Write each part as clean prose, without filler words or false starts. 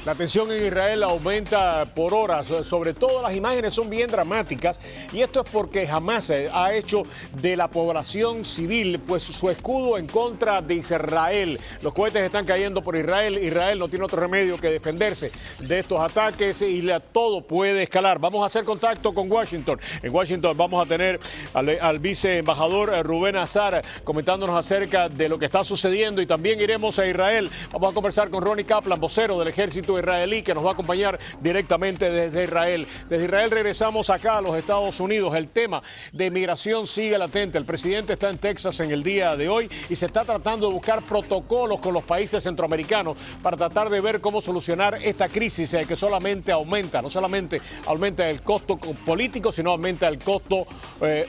La tensión en Israel aumenta por horas, sobre todo las imágenes son bien dramáticas y esto es porque Hamás ha hecho de la población civil pues su escudo en contra de Israel. Los cohetes están cayendo por Israel, Israel no tiene otro remedio que defenderse de estos ataques y todo puede escalar. Vamos a hacer contacto con Washington. En Washington vamos a tener al viceembajador Rubén Azar comentándonos acerca de lo que está sucediendo y también iremos a Israel. Vamos a conversar con Ronnie Kaplan, vocero del ejército israelí, que nos va a acompañar directamente desde Israel. Desde Israel regresamos acá a los Estados Unidos. El tema de migración sigue latente. El presidente está en Texas en el día de hoy y se está tratando de buscar protocolos con los países centroamericanos para tratar de ver cómo solucionar esta crisis que solamente aumenta, no solamente aumenta el costo político, sino aumenta el costo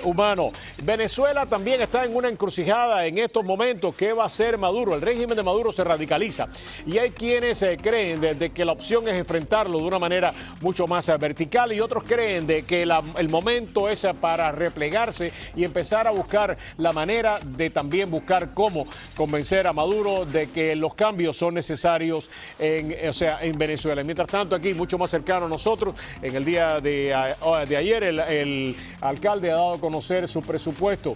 humano. Venezuela también está en una encrucijada en estos momentos. ¿Qué va a hacer Maduro? El régimen de Maduro se radicaliza y hay quienes creen de que la opción es enfrentarlo de una manera mucho más vertical y otros creen de que el momento es para replegarse y empezar a buscar la manera de también buscar cómo convencer a Maduro de que los cambios son necesarios en Venezuela. Mientras tanto, aquí mucho más cercano a nosotros, en el día de ayer el alcalde ha dado a conocer su presupuesto.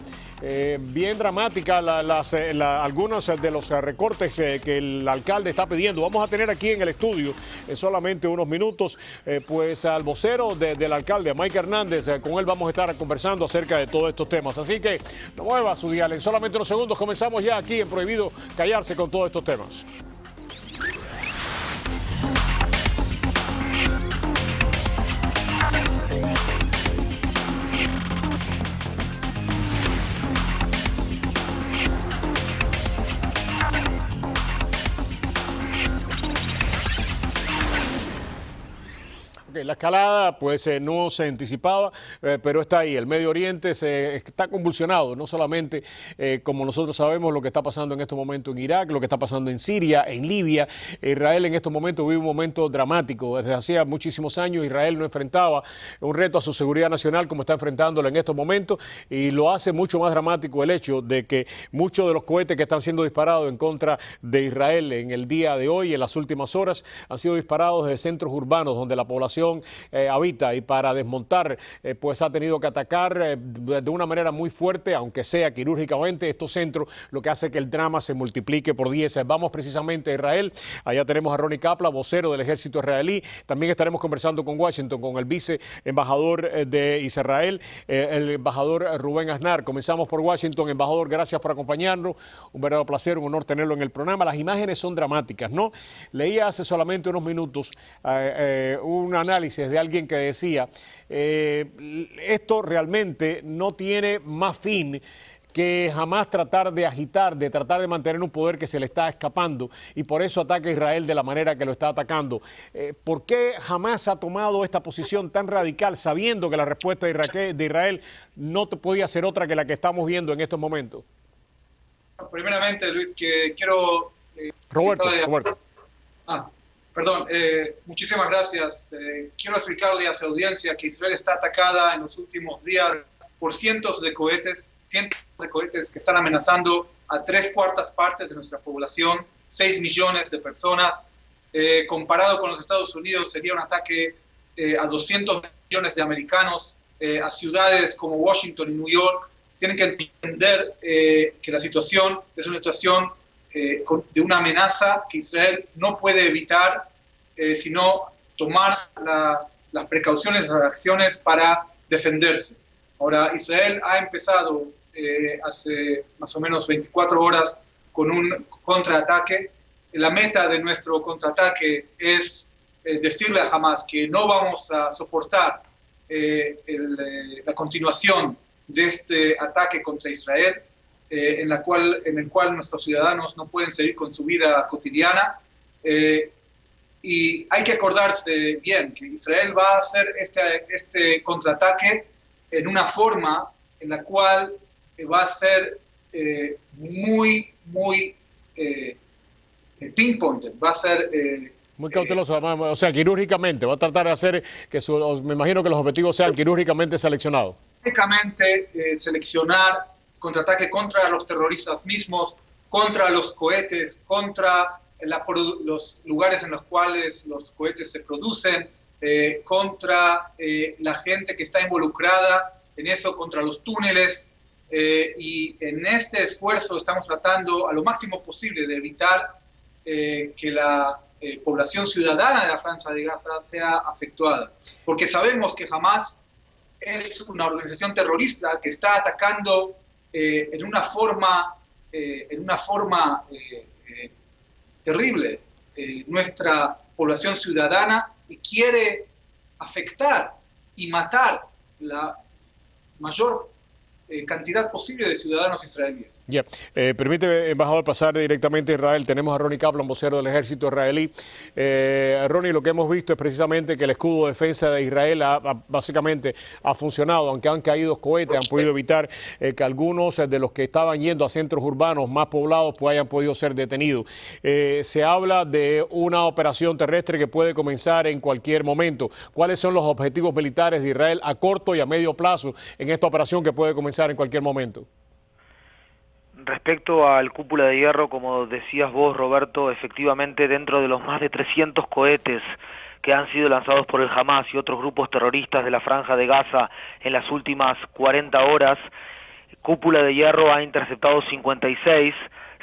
Bien dramática algunos de los recortes que el alcalde está pidiendo. Vamos a tener aquí en el estudio en solamente unos minutos pues al vocero del alcalde, Mike Hernández. Con él vamos a estar conversando acerca de todos estos temas. Así que no mueva su dial. En solamente unos segundos comenzamos ya aquí en Prohibido Callarse con todos estos temas. La escalada pues no se anticipaba, pero está ahí. El Medio Oriente está convulsionado, no solamente como nosotros sabemos lo que está pasando en este momento en Irak, lo que está pasando en Siria, en Libia. Israel en estos momentos vive un momento dramático. Desde hacía muchísimos años Israel no enfrentaba un reto a su seguridad nacional como está enfrentándolo en estos momentos y lo hace mucho más dramático el hecho de que muchos de los cohetes que están siendo disparados en contra de Israel en el día de hoy, en las últimas horas, han sido disparados desde centros urbanos donde la población habita y para desmontar pues ha tenido que atacar de una manera muy fuerte, aunque sea quirúrgicamente, estos centros, lo que hace que el drama se multiplique por 10. Vamos precisamente a Israel, allá tenemos a Ronnie Kaplan, vocero del ejército israelí. También estaremos conversando con Washington, con el viceembajador de Israel, el embajador Rubén Aznar. Comenzamos por Washington. Embajador, gracias por acompañarnos, un verdadero placer, un honor tenerlo en el programa. Las imágenes son dramáticas, ¿no? Leía hace solamente unos minutos un análisis de alguien que decía esto realmente no tiene más fin que jamás tratar de agitar, de tratar de mantener un poder que se le está escapando y por eso ataca a Israel de la manera que lo está atacando. ¿Por qué jamás ha tomado esta posición tan radical sabiendo que la respuesta de Israel no podía ser otra que la que estamos viendo en estos momentos? Primeramente, Luis, que quiero... Roberto. Perdón, muchísimas gracias. Quiero explicarle a su audiencia que Israel está atacada en los últimos días por cientos de cohetes que están amenazando a 3/4 partes de nuestra población, 6 millones de personas. Comparado con los Estados Unidos, sería un ataque a 200 millones de americanos, a ciudades como Washington y New York. Tienen que entender que la situación es una situación de una amenaza que Israel no puede evitar, sino tomar las precauciones, las acciones para defenderse. Ahora, Israel ha empezado hace más o menos 24 horas con un contraataque. La meta de nuestro contraataque es decirle a Hamás que no vamos a soportar la continuación de este ataque contra Israel, en el cual nuestros ciudadanos no pueden seguir con su vida cotidiana. Y hay que acordarse bien que Israel va a hacer este contraataque en una forma en la cual va a ser muy pinpointed, va a ser... muy cauteloso, o sea, quirúrgicamente, va a tratar de hacer que me imagino que los objetivos sean quirúrgicamente seleccionados. Quirúrgicamente seleccionar contraataque contra los terroristas mismos, contra los cohetes, contra los lugares en los cuales los cohetes se producen, contra la gente que está involucrada en eso, contra los túneles, y en este esfuerzo estamos tratando a lo máximo posible de evitar que la población ciudadana de la Franja de Gaza sea afectada, porque sabemos que Hamas es una organización terrorista que está atacando en una forma terrible nuestra población ciudadana y quiere afectar y matar la mayor cantidad posible de ciudadanos israelíes. Permite, embajador, pasar directamente a Israel. Tenemos a Ronnie Kaplan, vocero del ejército israelí. Ronnie, lo que hemos visto es precisamente que el escudo de defensa de Israel básicamente ha funcionado, aunque han caído cohetes, han podido evitar que algunos de los que estaban yendo a centros urbanos más poblados pues hayan podido ser detenidos. Se habla de una operación terrestre que puede comenzar en cualquier momento. ¿Cuáles son los objetivos militares de Israel a corto y a medio plazo en esta operación que puede comenzar en cualquier momento? Respecto al cúpula de hierro, como decías vos, Roberto, efectivamente dentro de los más de 300 cohetes que han sido lanzados por el Hamas y otros grupos terroristas de la Franja de Gaza en las últimas 40 horas, cúpula de hierro ha interceptado 56,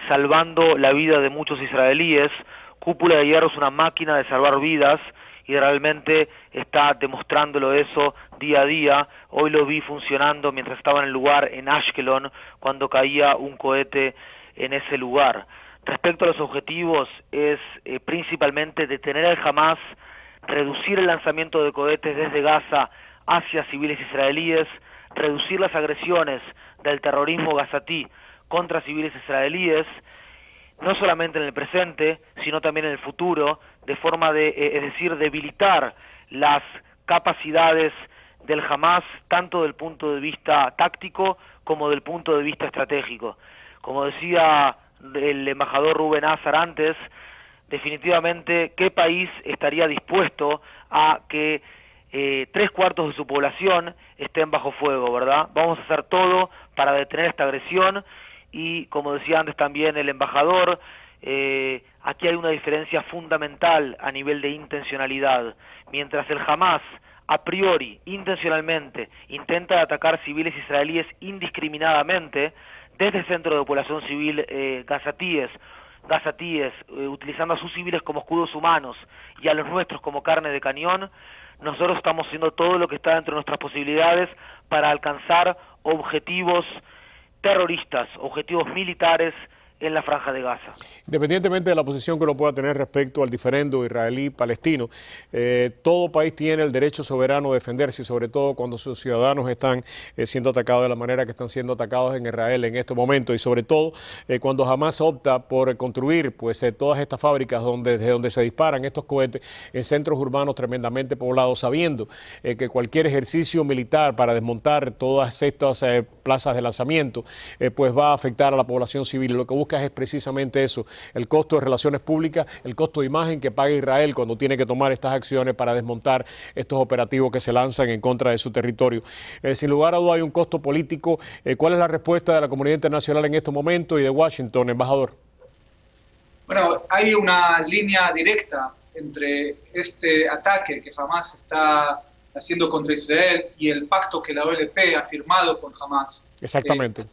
salvando la vida de muchos israelíes. Cúpula de hierro es una máquina de salvar vidas y realmente está demostrándolo eso día a día. Hoy lo vi funcionando mientras estaba en el lugar en Ashkelon, cuando caía un cohete en ese lugar. Respecto a los objetivos, es principalmente detener al Hamas, reducir el lanzamiento de cohetes desde Gaza hacia civiles israelíes, reducir las agresiones del terrorismo gazatí contra civiles israelíes, no solamente en el presente, sino también en el futuro, de forma de, es decir, debilitar las capacidades del Hamas, tanto del punto de vista táctico como del punto de vista estratégico. Como decía el embajador Rubén Azar antes, definitivamente, ¿qué país estaría dispuesto a que 3/4 de su población estén bajo fuego, verdad? Vamos a hacer todo para detener esta agresión. Y como decía antes también el embajador, aquí hay una diferencia fundamental a nivel de intencionalidad. Mientras el Hamas a priori, intencionalmente, intenta atacar civiles israelíes indiscriminadamente desde el centro de población civil gazatíes, utilizando a sus civiles como escudos humanos y a los nuestros como carne de cañón, nosotros estamos haciendo todo lo que está dentro de nuestras posibilidades para alcanzar objetivos terroristas, objetivos militares en la Franja de Gaza. Independientemente de la posición que uno pueda tener respecto al diferendo israelí-palestino, todo país tiene el derecho soberano de defenderse, y sobre todo cuando sus ciudadanos están siendo atacados de la manera que están siendo atacados en Israel en estos momentos, y sobre todo cuando Hamas opta por construir pues todas estas fábricas desde donde se disparan estos cohetes en centros urbanos tremendamente poblados, sabiendo que cualquier ejercicio militar para desmontar todas estas plazas de lanzamiento pues va a afectar a la población civil. Lo que busca es precisamente eso, el costo de relaciones públicas, el costo de imagen que paga Israel cuando tiene que tomar estas acciones para desmontar estos operativos que se lanzan en contra de su territorio. Sin lugar a duda hay un costo político. ¿Cuál es la respuesta de la comunidad internacional en estos momentos y de Washington, embajador? Bueno, hay una línea directa entre este ataque que Hamas está haciendo contra Israel y el pacto que la OLP ha firmado con Hamas. Exactamente.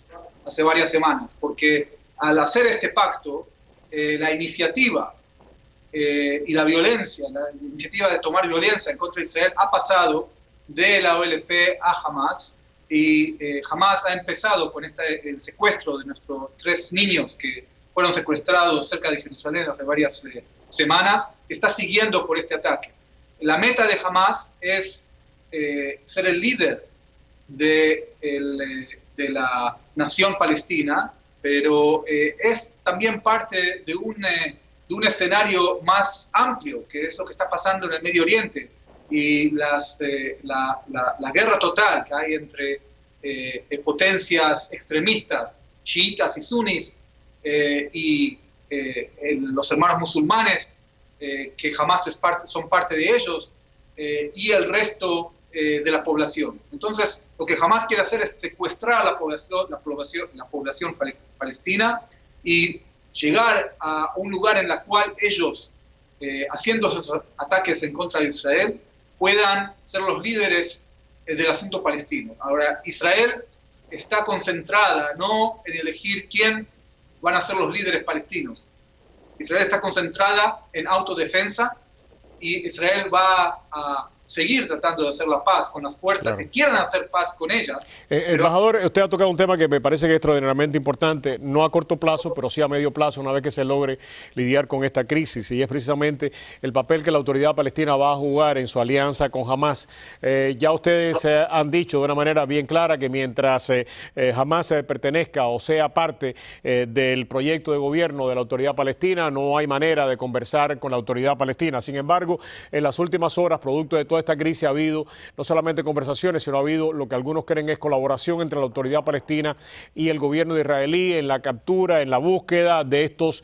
Hace varias semanas, porque al hacer este pacto, la iniciativa y la violencia, la iniciativa de tomar violencia en contra de Israel ha pasado de la OLP a Hamas, y Hamas ha empezado con el secuestro de nuestros 3 niños que fueron secuestrados cerca de Jerusalén hace varias semanas. Está siguiendo por este ataque. La meta de Hamas es ser el líder de la nación palestina, pero es también parte de un escenario más amplio, que es lo que está pasando en el Medio Oriente, y la guerra total que hay entre potencias extremistas, chiitas y sunis, y los hermanos musulmanes, que jamás son parte de ellos, y el resto de la población. Entonces, lo que Hamas quiere hacer es secuestrar a la población palestina y llegar a un lugar en el cual ellos, haciendo esos ataques en contra de Israel, puedan ser los líderes del asunto palestino. Ahora, Israel está concentrada no en elegir quién van a ser los líderes palestinos. Israel está concentrada en autodefensa y Israel va a seguir tratando de hacer la paz con las fuerzas que quieran hacer paz con ella. Embajador, usted ha tocado un tema que me parece que es extraordinariamente importante, no a corto plazo, pero sí a medio plazo, una vez que se logre lidiar con esta crisis, y es precisamente el papel que la autoridad palestina va a jugar en su alianza con Hamás. Ya ustedes han dicho de una manera bien clara que mientras Hamás pertenezca o sea parte del proyecto de gobierno de la autoridad palestina, no hay manera de conversar con la autoridad palestina. Sin embargo, en las últimas horas, producto de toda esta crisis, ha habido no solamente conversaciones, sino ha habido lo que algunos creen es colaboración entre la autoridad palestina y el gobierno israelí en la captura, en la búsqueda de estos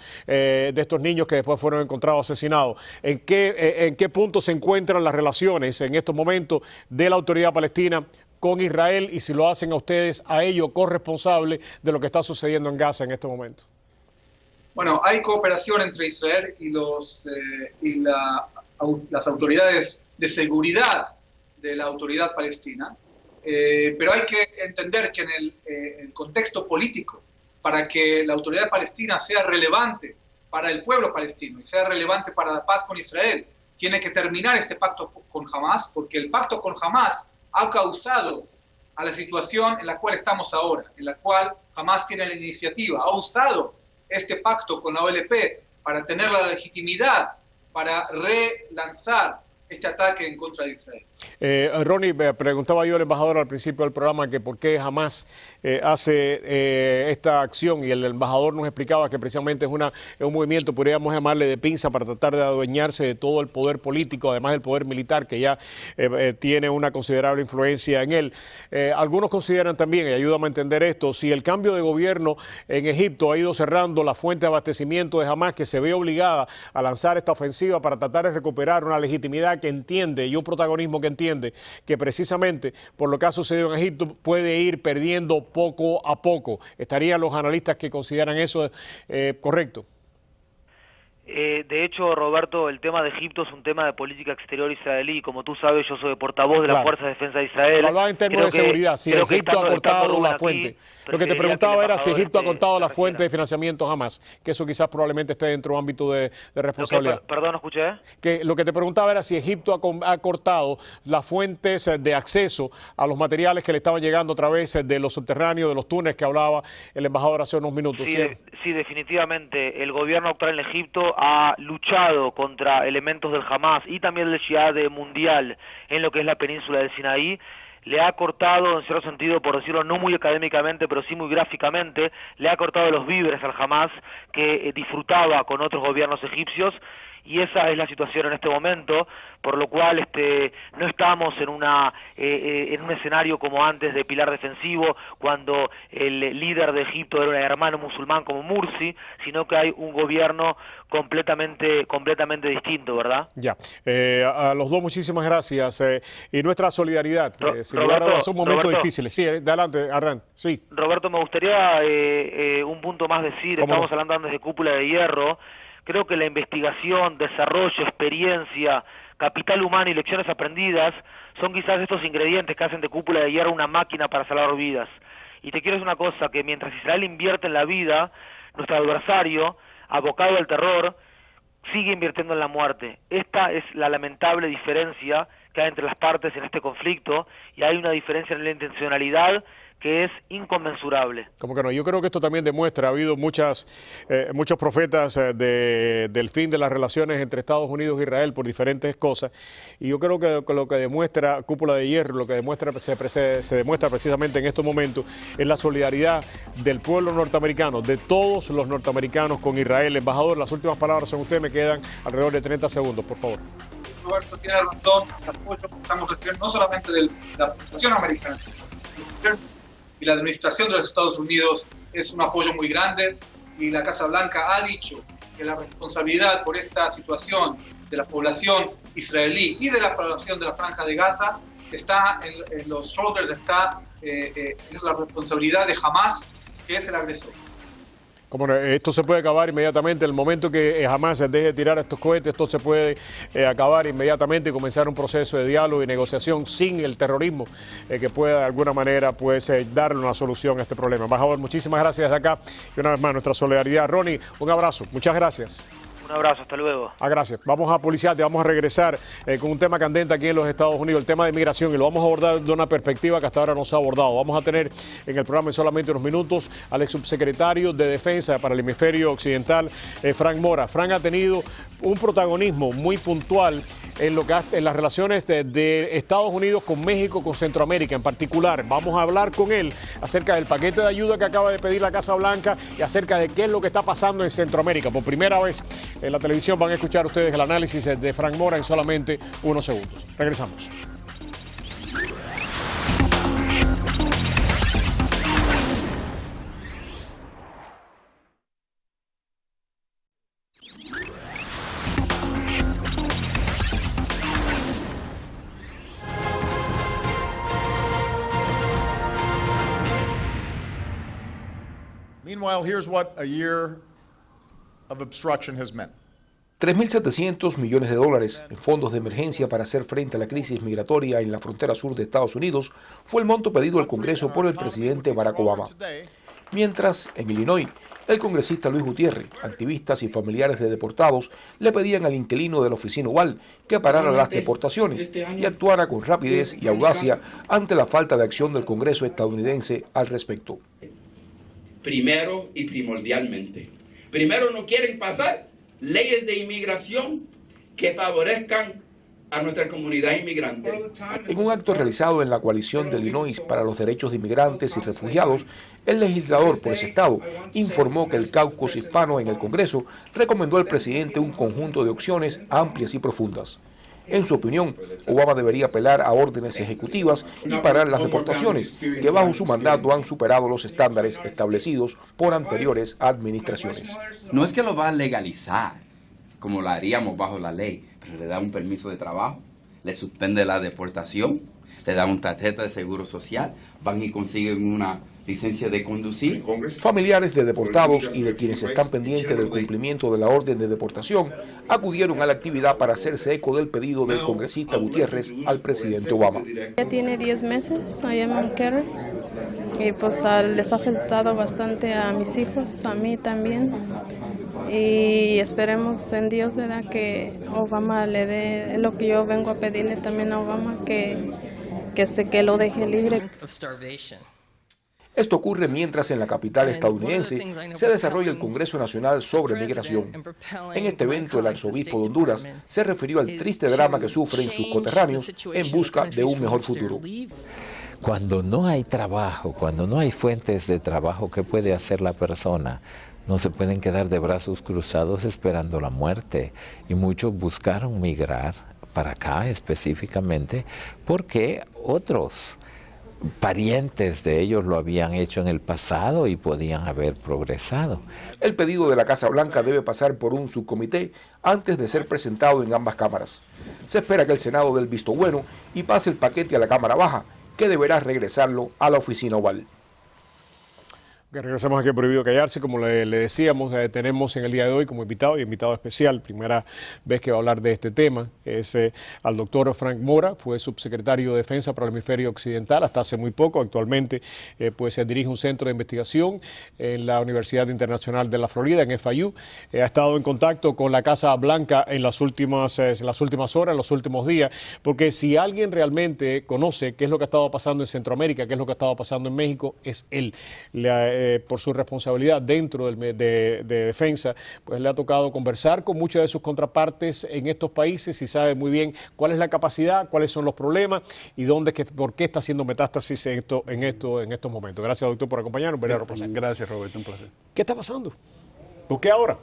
niños que después fueron encontrados asesinados. ¿En qué punto se encuentran las relaciones en estos momentos de la autoridad palestina con Israel, y si lo hacen a ustedes, a ellos corresponsables de lo que está sucediendo en Gaza en este momento? Bueno, hay cooperación entre Israel y las autoridades de seguridad de la autoridad palestina, pero hay que entender que en el contexto político, para que la autoridad palestina sea relevante para el pueblo palestino y sea relevante para la paz con Israel, tiene que terminar este pacto con Hamás, porque el pacto con Hamás ha causado a la situación en la cual estamos ahora, en la cual Hamás tiene la iniciativa, ha usado este pacto con la OLP para tener la legitimidad para relanzar este ataque en contra de Israel. Ronnie, me preguntaba yo al embajador al principio del programa que por qué Hamás hace esta acción, y el embajador nos explicaba que precisamente es un movimiento, podríamos llamarle de pinza, para tratar de adueñarse de todo el poder político, además del poder militar, que ya tiene una considerable influencia en él. Algunos consideran también, y ayúdame a entender esto, si el cambio de gobierno en Egipto ha ido cerrando la fuente de abastecimiento de Hamás, que se ve obligada a lanzar esta ofensiva para tratar de recuperar una legitimidad que entiende y un protagonismo que entiende que precisamente por lo que ha sucedido en Egipto puede ir perdiendo poco a poco. ¿Estarían los analistas que consideran eso correcto? De hecho, Roberto, el tema de Egipto es un tema de política exterior israelí. Como tú sabes, yo soy portavoz de la Fuerza de Defensa de Israel. Pero hablaba en términos de seguridad, si Egipto ha cortado la fuente. Lo que te preguntaba era si Egipto ha cortado la fuente de financiamiento Hamás, que eso quizás probablemente esté dentro del ámbito de responsabilidad. Perdón, escuché. Que lo que te preguntaba era si Egipto ha cortado las fuentes de acceso a los materiales que le estaban llegando a través de los subterráneos, de los túneles que hablaba el embajador hace unos minutos. Sí, definitivamente. El gobierno actual en Egipto ha luchado contra elementos del Hamás y también del Jihad mundial en lo que es la península del Sinaí. Le ha cortado, en cierto sentido, por decirlo no muy académicamente, pero sí muy gráficamente, le ha cortado los víveres al Hamás que disfrutaba con otros gobiernos egipcios, y esa es la situación en este momento, por lo cual no estamos en un escenario como antes de pilar defensivo, cuando el líder de Egipto era un hermano musulmán como Mursi, sino que hay un gobierno completamente distinto, ¿verdad? Ya. A los dos, muchísimas gracias. Y nuestra solidaridad. Sin lugar a dudas, son momentos difíciles. Sí, adelante, Arran. Sí. Roberto, me gustaría un punto más decir. Estamos hablando antes de Cúpula de Hierro. Creo que la investigación, desarrollo, experiencia, capital humano y lecciones aprendidas son quizás estos ingredientes que hacen de Cúpula de Hierro una máquina para salvar vidas. Y te quiero decir una cosa, que mientras Israel invierte en la vida, nuestro adversario, abocado al terror, sigue invirtiendo en la muerte. Esta es la lamentable diferencia que hay entre las partes en este conflicto, y hay una diferencia en la intencionalidad que es inconmensurable. Como que no, yo creo que esto también demuestra, ha habido muchos profetas del fin de las relaciones entre Estados Unidos e Israel por diferentes cosas, y yo creo que lo que demuestra Cúpula de Hierro, lo que se demuestra precisamente en estos momentos, es la solidaridad del pueblo norteamericano, de todos los norteamericanos con Israel. Embajador, las últimas palabras son ustedes, me quedan alrededor de 30 segundos, por favor. Roberto tiene razón, el apoyo que estamos recibiendo no solamente de la población americana, y la administración de los Estados Unidos es un apoyo muy grande, y la Casa Blanca ha dicho que la responsabilidad por esta situación de la población israelí y de la población de la Franja de Gaza está en los shoulders, es la responsabilidad de Hamás, que es el agresor. Como esto se puede acabar inmediatamente. En el momento que Hamás deje de tirar estos cohetes, esto se puede acabar inmediatamente y comenzar un proceso de diálogo y negociación sin el terrorismo que pueda de alguna manera pues darle una solución a este problema. Embajador, muchísimas gracias desde acá y una vez más nuestra solidaridad. Ronnie, un abrazo. Muchas gracias. Un abrazo, hasta luego. Gracias. Vamos a policiarte, vamos a regresar con un tema candente aquí en los Estados Unidos, el tema de inmigración, y lo vamos a abordar de una perspectiva que hasta ahora no se ha abordado. Vamos a tener en el programa en solamente unos minutos al ex subsecretario de Defensa para el Hemisferio Occidental, Frank Mora. Frank ha tenido un protagonismo muy puntual en lo que en las relaciones de Estados Unidos con México, con Centroamérica en particular. Vamos a hablar con él acerca del paquete de ayuda que acaba de pedir la Casa Blanca y acerca de qué es lo que está pasando en Centroamérica. Por primera vez en la televisión van a escuchar ustedes el análisis de Frank Mora en solamente unos segundos. Regresamos. Meanwhile, here's what a year of obstruction has meant. 3.700 millones de dólares en fondos de emergencia para hacer frente a la crisis migratoria en la frontera sur de Estados Unidos fue el monto pedido al Congreso por el presidente Barack Obama. Mientras, en Illinois, el congresista Luis Gutiérrez, activistas y familiares de deportados le pedían al inquilino de la oficina Oval que parara las deportaciones y actuara con rapidez y audacia ante la falta de acción del Congreso estadounidense al respecto. Primero y primordialmente. Primero, no quieren pasar leyes de inmigración que favorezcan a nuestra comunidad inmigrante. En un acto realizado en la coalición de Illinois para los derechos de inmigrantes y refugiados, el legislador por ese estado informó que el caucus hispano en el Congreso recomendó al presidente un conjunto de opciones amplias y profundas. En su opinión, Obama debería apelar a órdenes ejecutivas y parar las deportaciones que bajo su mandato han superado los estándares establecidos por anteriores administraciones. No es que lo va a legalizar, como lo haríamos bajo la ley, pero le da un permiso de trabajo, le suspende la deportación, le da una tarjeta de seguro social, van y consiguen una licencia de conducir. Familiares de deportados y de quienes están pendientes del cumplimiento de la orden de deportación acudieron a la actividad para hacerse eco del pedido del congresista Gutiérrez al presidente Obama. Ya tiene 10 meses allá en Montclair y pues les ha afectado bastante a mis hijos, a mí también. Y esperemos en Dios, ¿verdad?, que Obama le dé lo que yo vengo a pedirle también a Obama, que lo deje libre. Esto ocurre mientras en la capital estadounidense se desarrolla el Congreso Nacional sobre Migración. En este evento, el arzobispo de Honduras se refirió al triste drama que sufren sus coterráneos en busca de un mejor futuro. Cuando no hay trabajo, cuando no hay fuentes de trabajo, ¿qué puede hacer la persona? No se pueden quedar de brazos cruzados esperando la muerte. Y muchos buscaron migrar para acá específicamente porque otros parientes de ellos lo habían hecho en el pasado y podían haber progresado. El pedido de la Casa Blanca debe pasar por un subcomité antes de ser presentado en ambas cámaras. Se espera que el Senado dé el visto bueno y pase el paquete a la Cámara Baja, que deberá regresarlo a la oficina Oval. Regresamos aquí a Prohibido Callarse. Como le decíamos, tenemos en el día de hoy como invitado y invitado especial, primera vez que va a hablar de este tema, es al doctor Frank Mora. Fue subsecretario de Defensa para el Hemisferio Occidental hasta hace muy poco. Actualmente pues dirige un centro de investigación en la Universidad Internacional de la Florida, en FIU. Ha estado en contacto con la Casa Blanca en las últimas horas, en los últimos días, porque si alguien realmente conoce qué es lo que ha estado pasando en Centroamérica, qué es lo que ha estado pasando en México, es él. Por su responsabilidad dentro de defensa, pues le ha tocado conversar con muchas de sus contrapartes en estos países y sabe muy bien cuál es la capacidad, cuáles son los problemas y por qué está haciendo metástasis en estos momentos. Gracias, doctor, por acompañarnos. Gracias, Roberto, un placer. ¿Qué está pasando? ¿Por qué ahora?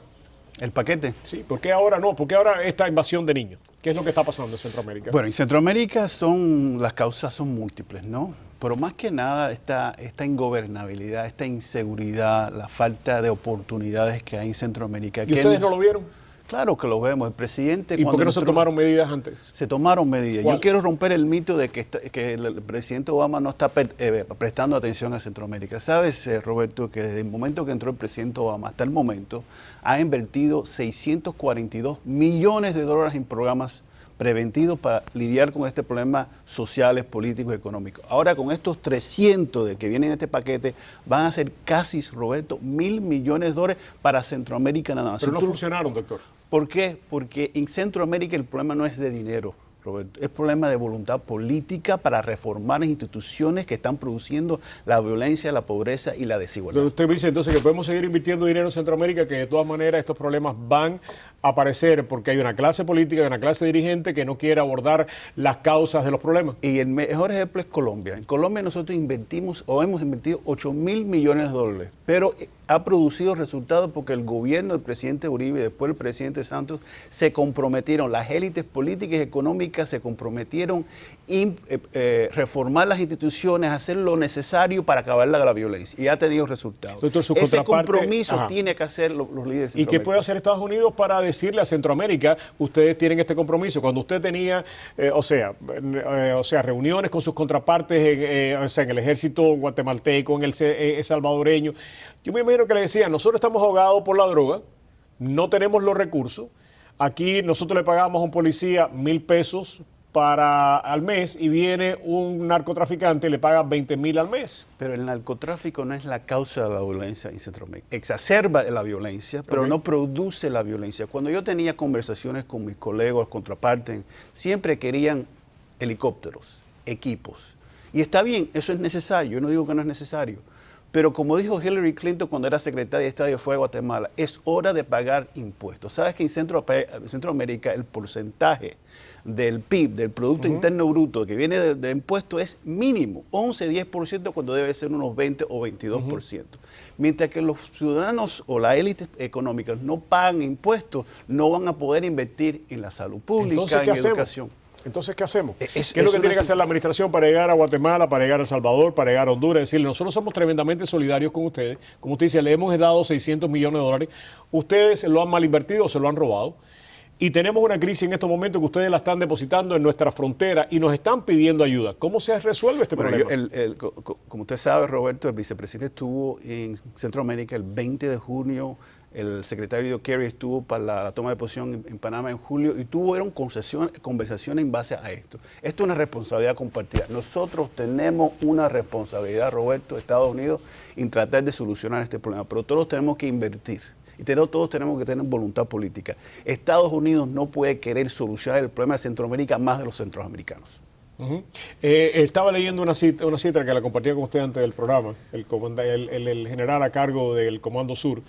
¿El paquete? Sí, ¿por qué ahora no? ¿Por qué ahora esta invasión de niños? ¿Qué es lo que está pasando en Centroamérica? Bueno, en Centroamérica las causas son múltiples, ¿no? Pero más que nada esta ingobernabilidad, esta inseguridad, la falta de oportunidades que hay en Centroamérica. ¿Y ustedes no lo vieron? Claro que lo vemos. El presidente... ¿Y por qué no se tomaron medidas antes? Se tomaron medidas. ¿Cuáles? Yo quiero romper el mito de que el presidente Obama no está prestando atención a Centroamérica. Sabes, Roberto, que desde el momento que entró el presidente Obama hasta el momento ha invertido 642 millones de dólares en programas preventivos para lidiar con este problema sociales, políticos y económicos. Ahora con estos 300 de que vienen en este paquete van a ser casi, Roberto, 1.000 millones de dólares para Centroamérica nada más. Pero no funcionaron, doctor. ¿Por qué? Porque en Centroamérica el problema no es de dinero, Roberto, es problema de voluntad política para reformar las instituciones que están produciendo la violencia, la pobreza y la desigualdad. Usted dice entonces que podemos seguir invirtiendo dinero en Centroamérica, que de todas maneras estos problemas van a aparecer porque hay una clase política, hay una clase dirigente que no quiere abordar las causas de los problemas. Y el mejor ejemplo es Colombia. En Colombia nosotros invertimos o hemos invertido 8.000 millones de dólares, pero ha producido resultados porque el gobierno del presidente Uribe y después el presidente Santos se comprometieron, las élites políticas y económicas se comprometieron a reformar las instituciones, hacer lo necesario para acabar la violencia y ha tenido resultados. Doctor, ese compromiso tiene que hacer los líderes. ¿Y qué puede hacer Estados Unidos para decirle a Centroamérica, ustedes tienen este compromiso? Cuando usted tenía, reuniones con sus contrapartes en el ejército guatemalteco, en el salvadoreño, yo me imagino que le decían, nosotros estamos ahogados por la droga, no tenemos los recursos, aquí nosotros le pagamos a un policía 1.000 pesos al mes y viene un narcotraficante y le paga 20.000 al mes. Pero el narcotráfico no es la causa de la violencia en Centroamérica. Exacerba la violencia, pero no produce la violencia. Cuando yo tenía conversaciones con mis colegas, contrapartes, siempre querían helicópteros, equipos. Y está bien, eso es necesario, yo no digo que no es necesario. Pero como dijo Hillary Clinton cuando era secretaria de Estado y fue a Guatemala, es hora de pagar impuestos. ¿Sabes que en Centroamérica el porcentaje del PIB, del Producto Interno Bruto, que viene de impuestos es mínimo, 11-10% cuando debe ser unos 20 o 22%. Mientras que los ciudadanos o las élites económicas no pagan impuestos, no van a poder invertir en la salud pública, en educación. Entonces, ¿qué hacemos? ¿Qué es lo que tiene que hacer la administración para llegar a Guatemala, para llegar a El Salvador, para llegar a Honduras? Decirle, nosotros somos tremendamente solidarios con ustedes. Como usted dice, le hemos dado 600 millones de dólares. Ustedes lo han mal invertido, se lo han robado. Y tenemos una crisis en estos momentos que ustedes la están depositando en nuestra frontera y nos están pidiendo ayuda. ¿Cómo se resuelve este problema? Como usted sabe, Roberto, el vicepresidente estuvo en Centroamérica el 20 de junio. El secretario Kerry estuvo para la toma de posición en Panamá en julio y tuvieron conversaciones en base a esto. Esto es una responsabilidad compartida. Nosotros tenemos una responsabilidad, Roberto, Estados Unidos, en tratar de solucionar este problema, pero todos tenemos que invertir y todos tenemos que tener voluntad política. Estados Unidos no puede querer solucionar el problema de Centroamérica más de los centroamericanos. Estaba leyendo una cita que la compartía con usted antes del programa, el general a cargo del Comando Sur.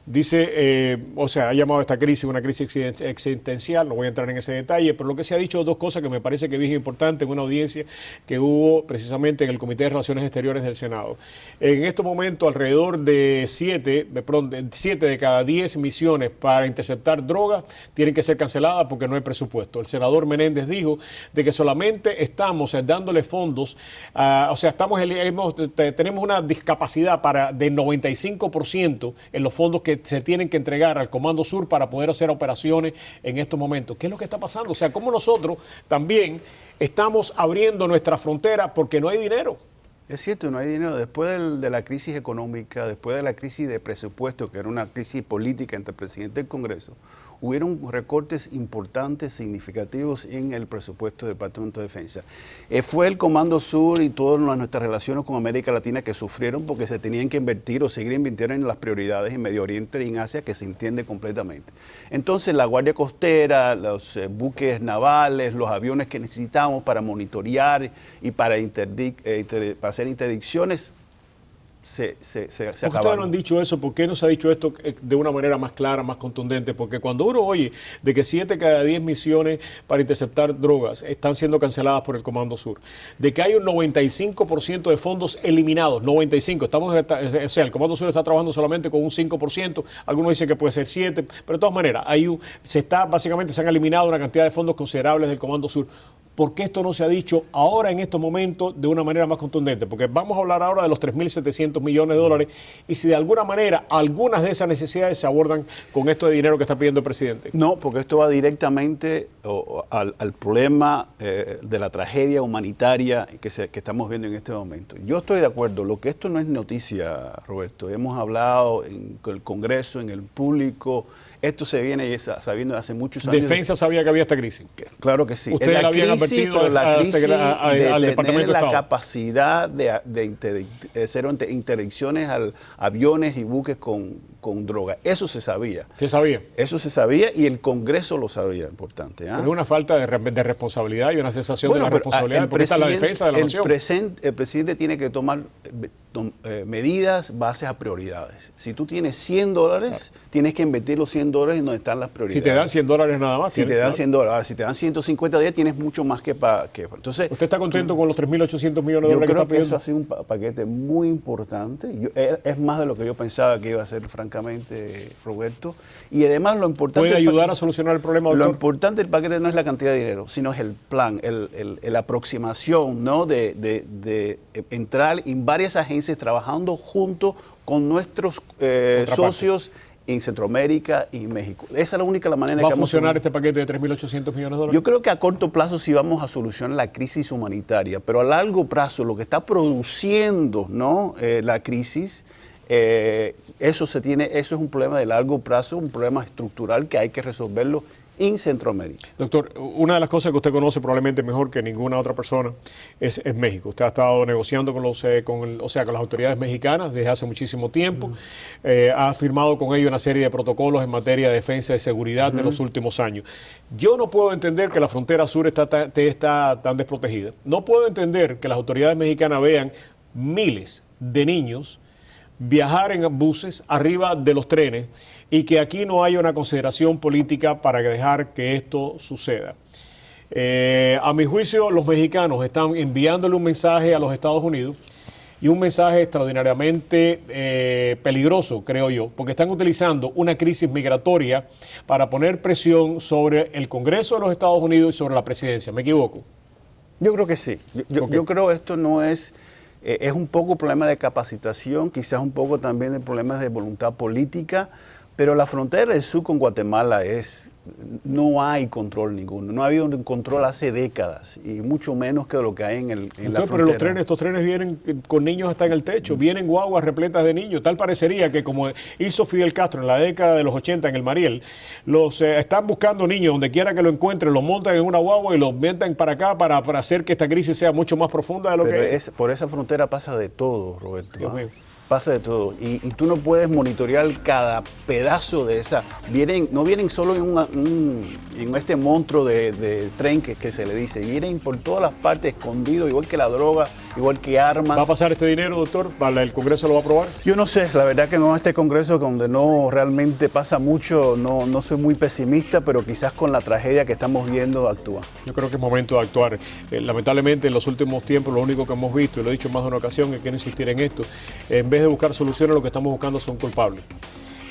Dice, ha llamado a esta crisis una crisis existencial, no voy a entrar en ese detalle, pero lo que se ha dicho, dos cosas que me parece que es importante en una audiencia que hubo precisamente en el Comité de Relaciones Exteriores del Senado. En estos momentos, alrededor de 7 de cada 10 misiones para interceptar drogas tienen que ser canceladas porque no hay presupuesto. El senador Menéndez dijo de que solamente estamos dándole fondos, tenemos una discapacidad de 95% en los fondos que se tienen que entregar al Comando Sur para poder hacer operaciones en estos momentos. ¿Qué es lo que está pasando? O sea, cómo nosotros también estamos abriendo nuestra frontera porque no hay dinero. Es cierto, no hay dinero. Después de la crisis económica, después de la crisis de presupuesto, que era una crisis política entre el presidente y el Congreso, hubieron recortes importantes, significativos en el presupuesto del Departamento de Defensa. Fue el Comando Sur y todas nuestras relaciones con América Latina que sufrieron porque se tenían que invertir o seguir invirtiendo en las prioridades en Medio Oriente y en Asia, que se entiende completamente. Entonces, la Guardia Costera, los buques navales, los aviones que necesitamos para monitorear y para hacer interdicciones, se acabaron. Ustedes no han dicho eso, ¿por qué no se ha dicho esto de una manera más clara, más contundente? Porque cuando uno oye de que 7 cada 10 misiones para interceptar drogas están siendo canceladas por el Comando Sur, de que hay un 95% de fondos eliminados, 95%, el Comando Sur está trabajando solamente con un 5%, algunos dicen que puede ser 7%, pero de todas maneras, se han eliminado una cantidad de fondos considerables del Comando Sur. ¿por qué esto no se ha dicho ahora en estos momentos de una manera más contundente? Porque vamos a hablar ahora de los 3.700 millones de dólares y si de alguna manera algunas de esas necesidades se abordan con esto de dinero que está pidiendo el presidente. No, porque esto va directamente al problema de la tragedia humanitaria que estamos viendo en este momento. Yo estoy de acuerdo, lo que esto no es noticia, Roberto. Hemos hablado en el Congreso, en el público. Esto se viene sabiendo hace muchos años. ¿Defensa sabía que había esta crisis? Claro que sí. ¿Ustedes la habían advertido al Departamento tener de la Estado? capacidad de hacer interdicciones a aviones y buques con droga? Eso se sabía. ¿Se sabía? Eso se sabía y el Congreso lo sabía, importante. Pero es una falta de responsabilidad y una sensación de la responsabilidad, porque está la defensa de la nación. El presidente tiene que tomar medidas bases a prioridades. Si tú tienes $100, tienes que invertir los $100 en donde están las prioridades. Si te dan $100 nada más. Si te dan $100, ahora, si te dan 150 días, tienes mucho más que para. Entonces, ¿usted está contento con los 3.800 millones de dólares que está pidiendo? Yo creo que eso pidiendo? ha sido un paquete muy importante. Es más de lo que yo pensaba que iba a ser, francamente, Roberto. Y además lo importante... ¿Puede ayudar a solucionar el problema, doctor? Lo importante del paquete no es la cantidad de dinero, sino es el plan, la aproximación, ¿no? de entrar en varias agencias trabajando junto con nuestros socios en Centroamérica y México. Esa es la única manera que ¿va a funcionar este paquete de 3.800 millones de dólares? Yo creo que a corto plazo sí vamos a solucionar la crisis humanitaria, pero a largo plazo lo que está produciendo, ¿no? La crisis, eso es un problema de largo plazo, un problema estructural que hay que resolverlo en Centroamérica. Doctor, una de las cosas que usted conoce probablemente mejor que ninguna otra persona es México. Usted ha estado negociando con las autoridades mexicanas desde hace muchísimo tiempo. Ha firmado con ellos una serie de protocolos en materia de defensa y seguridad de los últimos años. Yo no puedo entender que la frontera sur está tan desprotegida. No puedo entender que las autoridades mexicanas vean miles de niños viajar en buses arriba de los trenes y que aquí no haya una consideración política para dejar que esto suceda. A mi juicio, los mexicanos están enviándole un mensaje a los Estados Unidos y un mensaje extraordinariamente peligroso, creo yo, porque están utilizando una crisis migratoria para poner presión sobre el Congreso de los Estados Unidos y sobre la presidencia. ¿Me equivoco? Yo creo que sí. Yo creo que esto no es un poco problema de capacitación, quizás un poco también de problemas de voluntad política, pero la frontera del sur con Guatemala no hay control ninguno, no ha habido un control hace décadas y mucho menos que lo que hay en la frontera. Pero estos trenes vienen con niños hasta en el techo, vienen guaguas repletas de niños, tal parecería que como hizo Fidel Castro en la década de los 80 en el Mariel, están buscando niños donde quiera que lo encuentren, los montan en una guagua y los meten para acá para hacer que esta crisis sea mucho más profunda de lo que es. Por esa frontera pasa de todo, Roberto. Dios mío. Pasa de todo y tú no puedes monitorear cada pedazo de esa. No vienen solo en este monstruo de tren que se le dice, vienen por todas las partes escondidos, igual que la droga, igual que armas. ¿Va a pasar este dinero, doctor? ¿El Congreso lo va a aprobar? Yo no sé, la verdad que no, este Congreso donde no realmente pasa mucho, no soy muy pesimista, pero quizás con la tragedia que estamos viendo actúa. Yo creo que es momento de actuar. Lamentablemente en los últimos tiempos lo único que hemos visto, y lo he dicho en más de una ocasión, y quiero insistir en esto, en vez de buscar soluciones, lo que estamos buscando son culpables.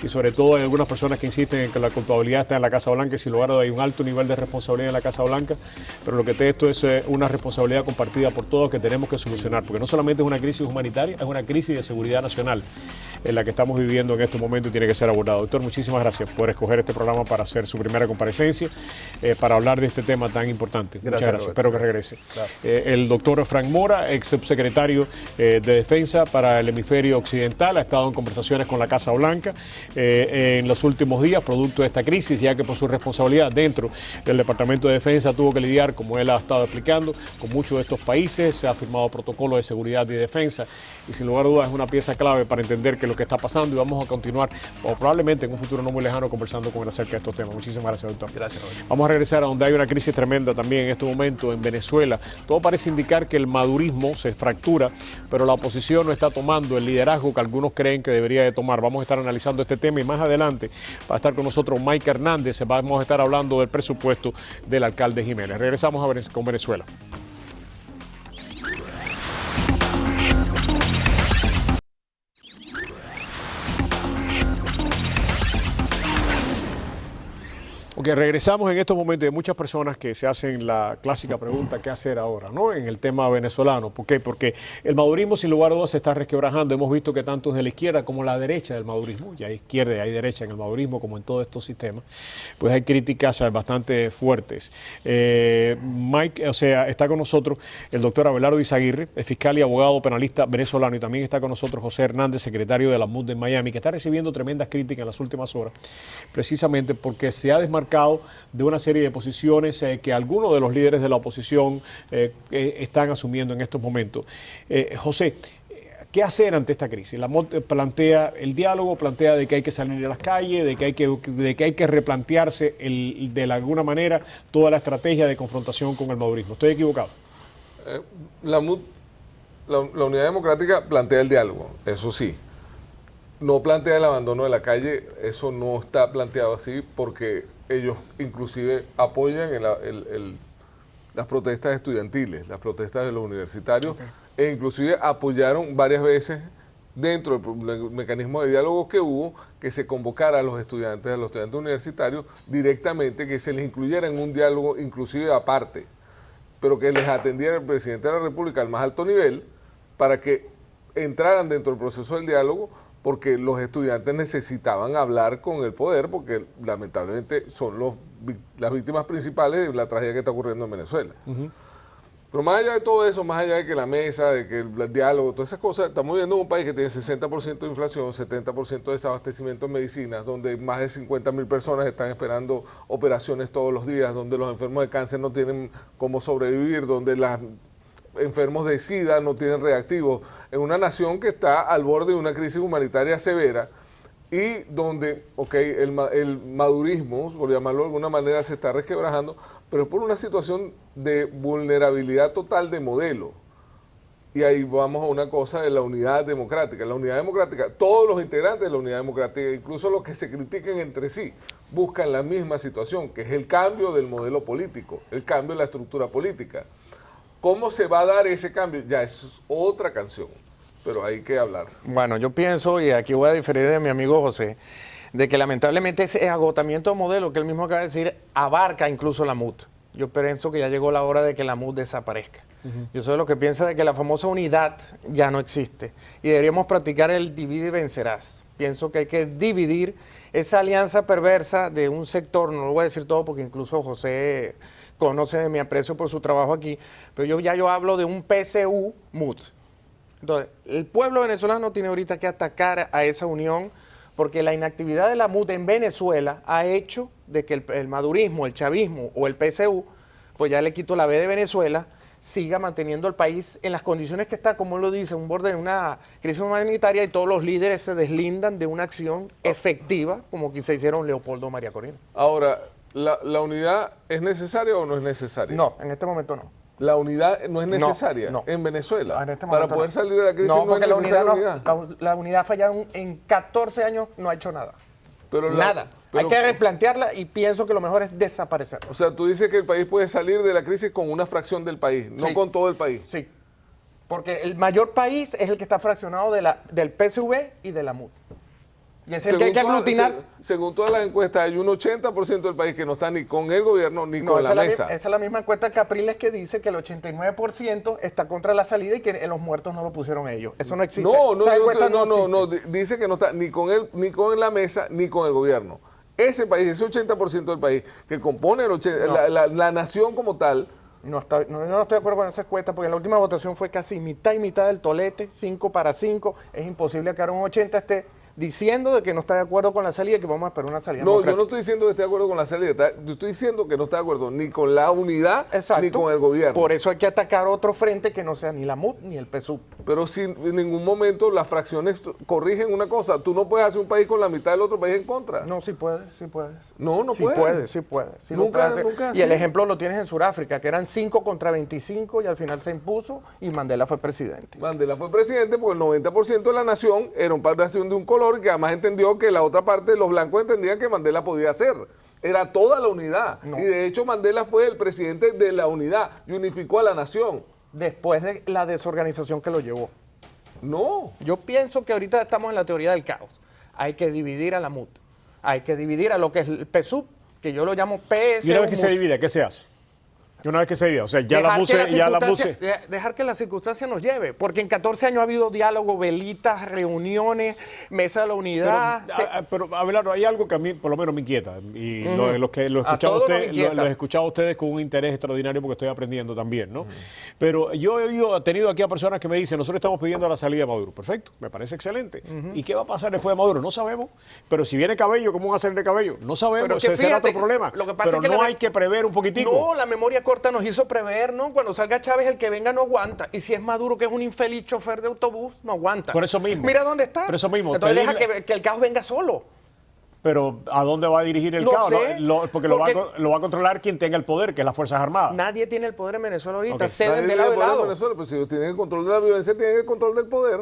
Y sobre todo hay algunas personas que insisten en que la culpabilidad está en la Casa Blanca y sin lugar a dudas hay un alto nivel de responsabilidad en la Casa Blanca, pero lo que esto es una responsabilidad compartida por todos que tenemos que solucionar, porque no solamente es una crisis humanitaria, es una crisis de seguridad nacional en la que estamos viviendo en estos momentos y tiene que ser abordado. Doctor, muchísimas gracias por escoger este programa para hacer su primera comparecencia, para hablar de este tema tan importante. Muchas gracias. Espero que regrese. Claro. El doctor Frank Mora, ex subsecretario de Defensa para el hemisferio occidental, ha estado en conversaciones con la Casa Blanca en los últimos días, producto de esta crisis, ya que por su responsabilidad dentro del Departamento de Defensa tuvo que lidiar, como él ha estado explicando, con muchos de estos países, se ha firmado protocolos de seguridad y defensa, y sin lugar a dudas es una pieza clave para entender qué es lo que está pasando y vamos a continuar, o probablemente en un futuro no muy lejano, conversando con él acerca de estos temas. Muchísimas gracias, doctor. Gracias, Roberto. Vamos a regresar a donde hay una crisis tremenda también en este momento en Venezuela. Todo parece indicar que el madurismo se fractura, pero la oposición no está tomando el liderazgo que algunos creen que debería de tomar. Vamos a estar analizando este tema y más adelante va a estar con nosotros Mike Hernández. Vamos a estar hablando del presupuesto del alcalde Jiménez. Regresamos con Venezuela. Ok, Porque regresamos en estos momentos de muchas personas que se hacen la clásica pregunta, ¿qué hacer ahora? ¿No? En el tema venezolano. ¿Por qué? Porque el madurismo sin lugar a dudas se está resquebrajando. Hemos visto que tanto de la izquierda como la derecha del madurismo, ya hay izquierda y hay derecha en el madurismo como en todos estos sistemas, pues hay críticas bastante fuertes. Mike, o sea, está con nosotros el doctor Abelardo Izaguirre, es fiscal y abogado penalista venezolano, y también está con nosotros José Hernández, secretario de la MUD de Miami, que está recibiendo tremendas críticas en las últimas horas, precisamente porque se ha desmarcado de una serie de posiciones que algunos de los líderes de la oposición están asumiendo en estos momentos. José, ¿qué hacer ante esta crisis? La MUD plantea el diálogo, plantea de que hay que salir a las calles, de que hay que replantearse de alguna manera toda la estrategia de confrontación con el madurismo. ¿Estoy equivocado? La MUD, la Unidad Democrática plantea el diálogo, eso sí. No plantea el abandono de la calle, eso no está planteado así porque ellos inclusive apoyan las protestas estudiantiles, las protestas de los universitarios, e inclusive apoyaron varias veces dentro del mecanismo de diálogo que hubo, que se convocara a los estudiantes universitarios directamente, que se les incluyera en un diálogo inclusive aparte, pero que les atendiera el presidente de la República al más alto nivel para que entraran dentro del proceso del diálogo, porque los estudiantes necesitaban hablar con el poder, porque lamentablemente son las víctimas principales de la tragedia que está ocurriendo en Venezuela. Pero más allá de todo eso, más allá de que la mesa, de que el diálogo, todas esas cosas, estamos viviendo en un país que tiene 60% de inflación, 70% de desabastecimiento en medicinas, donde más de 50.000 personas están esperando operaciones todos los días, donde los enfermos de cáncer no tienen cómo sobrevivir, donde los enfermos de SIDA no tienen reactivos, en una nación que está al borde de una crisis humanitaria severa y donde, el madurismo, por llamarlo de alguna manera, se está resquebrajando, pero por una situación de vulnerabilidad total de modelo. Y ahí vamos a una cosa de la unidad democrática. La unidad democrática, todos los integrantes de la unidad democrática, incluso los que se critiquen entre sí, buscan la misma situación, que es el cambio del modelo político, el cambio de la estructura política. ¿Cómo se va a dar ese cambio? Ya es otra canción, pero hay que hablar. Bueno, yo pienso, y aquí voy a diferir de mi amigo José, de que lamentablemente ese agotamiento de modelo que él mismo acaba de decir abarca incluso la MUD. Yo pienso que ya llegó la hora de que la MUD desaparezca. Yo soy de los que piensa de que la famosa unidad ya no existe y deberíamos practicar el divide y vencerás. Pienso que hay que dividir esa alianza perversa de un sector, no lo voy a decir todo porque incluso José conoce de mi aprecio por su trabajo aquí, pero yo hablo de un PSU-MUD. Entonces, el pueblo venezolano tiene ahorita que atacar a esa unión porque la inactividad de la MUD en Venezuela ha hecho de que el madurismo, el chavismo o el PSU, pues ya le quito la B de Venezuela, siga manteniendo el país en las condiciones que está, como él lo dice, un borde de una crisis humanitaria y todos los líderes se deslindan de una acción efectiva como quizá hicieron Leopoldo María Corina. Ahora, ¿la unidad es necesaria o no es necesaria? No, en este momento no. ¿La unidad no es necesaria en Venezuela? En este para poder salir de la crisis no, porque es necesaria la unidad ha fallado en 14 años, no ha hecho nada. Pero nada. Hay que replantearla y pienso que lo mejor es desaparecerla. O sea, tú dices que el país puede salir de la crisis con una fracción del país, no con todo el país. Sí, porque el mayor país es el que está fraccionado del PSV y de la MUD. Y es el que hay que aglutinar. Según todas las encuestas, hay un 80% del país que no está ni con el gobierno ni con la mesa. Esa es la misma encuesta que Capriles que dice que el 89% está contra la salida y que en los muertos no lo pusieron ellos. Eso no existe. No, dice que no está ni con la mesa ni con el gobierno. Ese país, ese 80% del país que compone la nación como tal. No estoy de acuerdo con esa encuesta porque la última votación fue casi mitad y mitad del tolete, 5 para 5. Es imposible que ahora un 80 esté diciendo de que no está de acuerdo con la salida y que vamos a esperar una salida. No, yo no estoy diciendo que esté de acuerdo con la salida, yo estoy diciendo que no está de acuerdo ni con la unidad ni con el gobierno. Por eso hay que atacar otro frente que no sea ni la MUD ni el PSUV. Pero si en ningún momento las fracciones corrigen una cosa, tú no puedes hacer un país con la mitad del otro país en contra. No, sí puedes. No puedes. Sí puedes. Nunca. Y el ejemplo lo tienes en Sudáfrica, que eran 5 contra 25 y al final se impuso y Mandela fue presidente. Mandela fue presidente porque el 90% de la nación era una nación de un color que además entendió que la otra parte, los blancos entendían que Mandela podía hacer. Era toda la unidad. No. Y de hecho Mandela fue el presidente de la unidad y unificó a la nación. Después de la desorganización que lo llevó. No. Yo pienso que ahorita estamos en la teoría del caos. Hay que dividir a la MUD. Hay que dividir a lo que es el PSUV que yo lo llamo PS. Y una vez que se divide, ¿qué se hace? Una vez que se divide, o sea, ya la puse. Dejar que la circunstancia nos lleve, porque en 14 años ha habido diálogo, velitas, reuniones, mesa de la unidad. Pero Abelardo, hay algo que a mí por lo menos me inquieta, y lo he escuchado a ustedes con un interés extraordinario porque estoy aprendiendo también, ¿no? Pero yo he tenido aquí a personas que me dicen, nosotros estamos pidiendo la salida de Maduro. Perfecto, me parece excelente. ¿Y qué va a pasar después de Maduro? No sabemos. Pero si viene Cabello, ¿cómo va a salir de Cabello? No sabemos, ese será otro problema. Pero no hay que prever un poquitico. No, la memoria nos hizo prever, ¿no? Cuando salga Chávez, el que venga no aguanta. Y si es Maduro, que es un infeliz chofer de autobús, no aguanta. Por eso mismo. Mira dónde está. Por eso mismo. Entonces deja que el caos venga solo. Pero ¿a dónde va a dirigir el caos? Porque lo va a controlar quien tenga el poder, que es las Fuerzas Armadas. Nadie tiene el poder en Venezuela ahorita. Okay. Ceden de lado a lado. Pero si ellos tienen el control de la violencia, tienen el control del poder.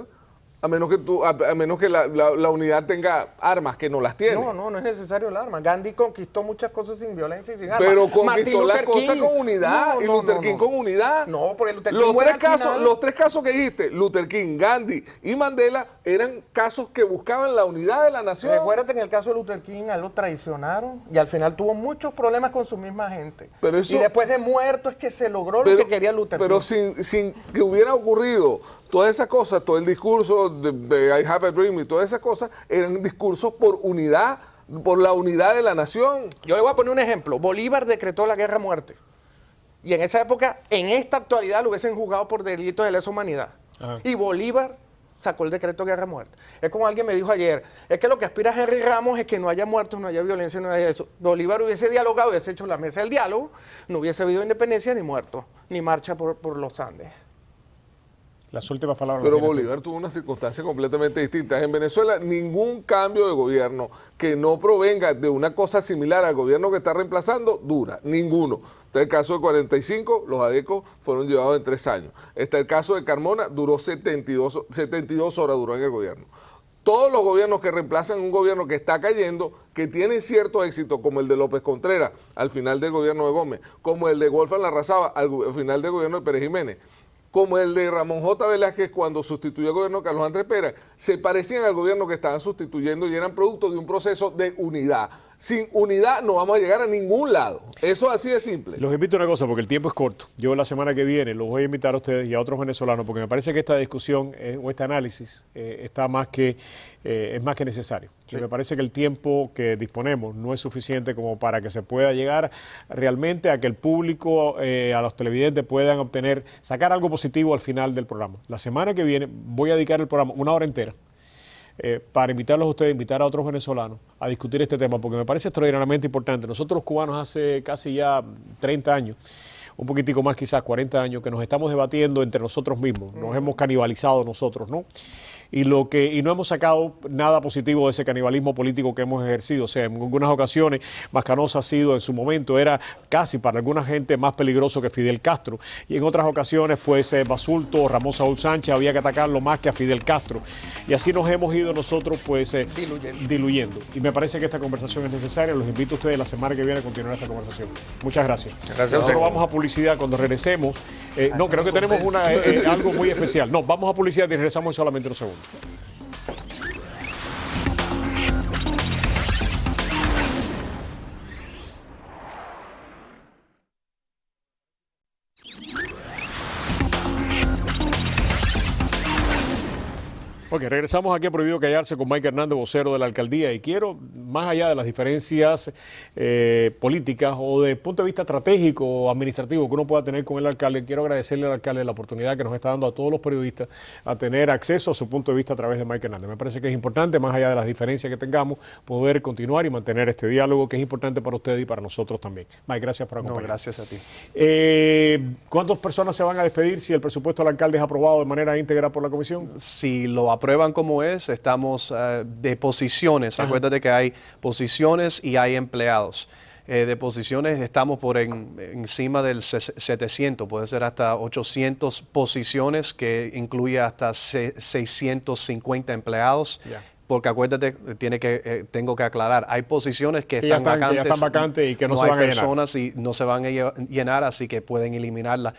A menos que la unidad tenga armas, que no las tiene. No es necesario el arma. Gandhi conquistó muchas cosas sin violencia y sin armas. Pero conquistó las cosas con unidad, y Luther King con unidad. No, porque Luther King los tres casos que dijiste, Luther King, Gandhi y Mandela, eran casos que buscaban la unidad de la nación. Recuérdate, en el caso de Luther King, a él lo traicionaron y al final tuvo muchos problemas con su misma gente. Y después de muerto es que se logró lo que quería Luther King. Pero sin que hubiera ocurrido todas esas cosas, todo el discurso de I Have a Dream y todas esas cosas, eran discursos por unidad, por la unidad de la nación. Yo le voy a poner un ejemplo. Bolívar decretó la guerra a muerte. Y en esa época, en esta actualidad, lo hubiesen juzgado por delitos de lesa humanidad. Y Bolívar sacó el decreto de guerra a muerte. Es como alguien me dijo ayer, es que lo que aspira Henry Ramos es que no haya muertos, no haya violencia, no haya eso. Bolívar hubiese dialogado, hubiese hecho la mesa del diálogo, no hubiese habido independencia ni muertos, ni marcha por los Andes. Las últimas palabras. Pero Bolívar tuvo una circunstancia completamente distinta. En Venezuela, ningún cambio de gobierno que no provenga de una cosa similar al gobierno que está reemplazando, dura. Ninguno. Está el caso de 45, los ADECO fueron llevados en 3 años. Está el caso de Carmona, duró 72 horas duró en el gobierno. Todos los gobiernos que reemplazan un gobierno que está cayendo, que tienen cierto éxito, como el de López Contreras al final del gobierno de Gómez, como el de Wolfgang Larrazábal al final del gobierno de Pérez Jiménez, como el de Ramón J. Velázquez cuando sustituyó el gobierno de Carlos Andrés Pérez, se parecían al gobierno que estaban sustituyendo y eran producto de un proceso de unidad. Sin unidad no vamos a llegar a ningún lado. Eso es así de simple. Los invito a una cosa, porque el tiempo es corto. Yo la semana que viene los voy a invitar a ustedes y a otros venezolanos, porque me parece que esta discusión o este análisis está más que necesario. Sí. Y me parece que el tiempo que disponemos no es suficiente como para que se pueda llegar realmente a que el público, a los televidentes puedan sacar algo positivo al final del programa. La semana que viene voy a dedicar el programa 1 hora entera para invitarlos a ustedes, invitar a otros venezolanos a discutir este tema, porque me parece extraordinariamente importante. Nosotros los cubanos hace casi ya 30 años, un poquitico más quizás, 40 años, que nos estamos debatiendo entre nosotros mismos, nos hemos canibalizado nosotros, ¿no? Y no hemos sacado nada positivo de ese canibalismo político que hemos ejercido. O sea, en algunas ocasiones Mascanosa ha sido en su momento, era casi para alguna gente más peligroso que Fidel Castro. Y en otras ocasiones, pues Basulto, Ramón Saúl Sánchez, había que atacarlo más que a Fidel Castro. Y así nos hemos ido nosotros pues diluyendo. Y me parece que esta conversación es necesaria. Los invito a ustedes la semana que viene a continuar esta conversación. Muchas gracias. Nosotros vamos a publicidad cuando regresemos. No, creo que tenemos algo muy especial. No, vamos a publicidad y regresamos en solamente unos segundos. Ok, regresamos aquí a Prohibido Callarse con Mike Hernández, vocero de la alcaldía, y quiero, más allá de las diferencias políticas o de punto de vista estratégico o administrativo que uno pueda tener con el alcalde, quiero agradecerle al alcalde la oportunidad que nos está dando a todos los periodistas a tener acceso a su punto de vista a través de Mike Hernández. Me parece que es importante, más allá de las diferencias que tengamos, poder continuar y mantener este diálogo que es importante para ustedes y para nosotros también. Mike, gracias por acompañarnos. No, gracias a ti. ¿Cuántas personas se van a despedir si el presupuesto del alcalde es aprobado de manera íntegra por la comisión? Si lo aprueban como es, estamos de posiciones. Ajá. Acuérdate que hay posiciones y hay empleados. De posiciones estamos por encima del 700, puede ser hasta 800 posiciones, que incluye hasta 650 empleados. Yeah. Porque acuérdate, tengo que aclarar, hay posiciones que están vacantes y que no se van a llenar. Hay personas y no se van a llenar, así que pueden eliminarlas.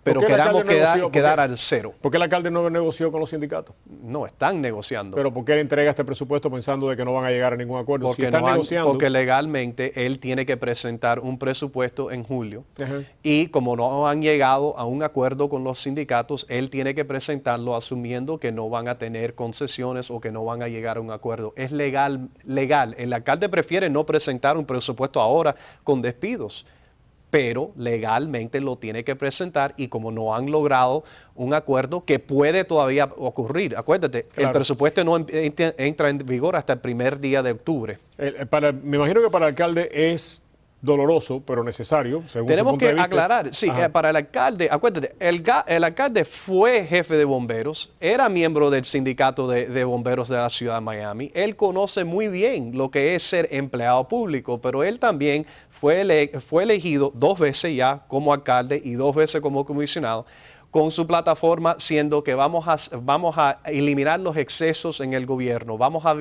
pero queramos quedar al cero. ¿Por qué el alcalde no negoció con los sindicatos? No, están negociando. ¿Pero por qué le entrega este presupuesto pensando de que no van a llegar a ningún acuerdo? Porque, si están negociando... porque legalmente él tiene que presentar un presupuesto en julio y como no han llegado a un acuerdo con los sindicatos, él tiene que presentarlo asumiendo que no van a tener concesiones o que no van a llegar a un acuerdo. Es legal. El alcalde prefiere no presentar un presupuesto ahora con despidos, pero legalmente lo tiene que presentar y como no han logrado un acuerdo que puede todavía ocurrir. Acuérdate, el presupuesto no entra en vigor hasta el primer día de octubre. Me imagino que para el alcalde es doloroso, pero necesario, según Tenemos su punto de que vista. aclarar, sí, para el alcalde, acuérdate, el alcalde fue jefe de bomberos, era miembro del sindicato de bomberos de la ciudad de Miami, él conoce muy bien lo que es ser empleado público, pero él también fue elegido 2 veces ya como alcalde y 2 veces como comisionado, con su plataforma siendo que vamos a eliminar los excesos en el gobierno, vamos a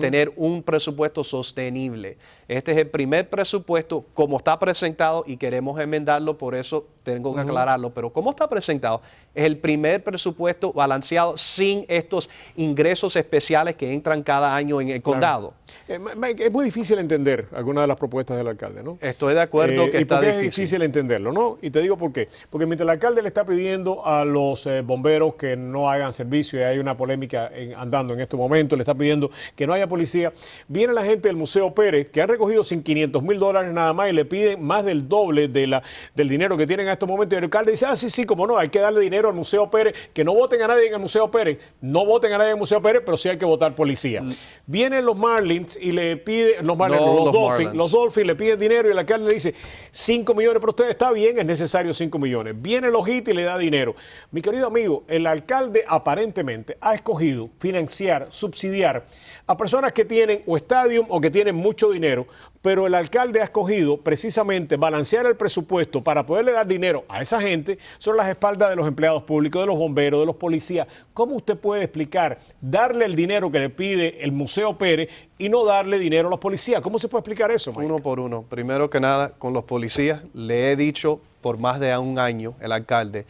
tener un presupuesto sostenible. Este es el primer presupuesto como está presentado y queremos enmendarlo, por eso tengo que aclararlo, pero como está presentado, es el primer presupuesto balanceado sin estos ingresos especiales que entran cada año en el condado. Mike, es muy difícil entender algunas de las propuestas del alcalde, ¿no? Estoy de acuerdo que está difícil. Es difícil entenderlo, ¿no? Y te digo por qué. Porque mientras el alcalde le está pidiendo a los bomberos que no hagan servicio, y hay una polémica andando en estos momentos, le está pidiendo que no haya policía, viene la gente del Museo Pérez, que han recogido sin $500,000 nada más y le piden más del doble del dinero que tienen en estos momentos. Y el alcalde dice, sí, como no, hay que darle dinero al Museo Pérez, que no voten a nadie en el Museo Pérez, no voten a nadie en el Museo Pérez, pero sí hay que votar policía. Vienen los Marlins y le piden, los Dolphins le piden dinero y el alcalde le dice 5 millones para ustedes, está bien, es necesario 5 millones. Viene los Heat y le da dinero. Mi querido amigo, el alcalde aparentemente ha escogido financiar, subsidiar a personas que tienen o estadio o que tienen mucho dinero, pero el alcalde ha escogido precisamente balancear el presupuesto para poderle dar dinero a esa gente sobre las espaldas de los empleados públicos, de los bomberos, de los policías. ¿Cómo usted puede explicar darle el dinero que le pide el Museo Pérez y no darle dinero a los policías? ¿Cómo se puede explicar eso, Mike? Uno por uno. Primero que nada, con los policías, le he dicho por más de un año, el alcalde,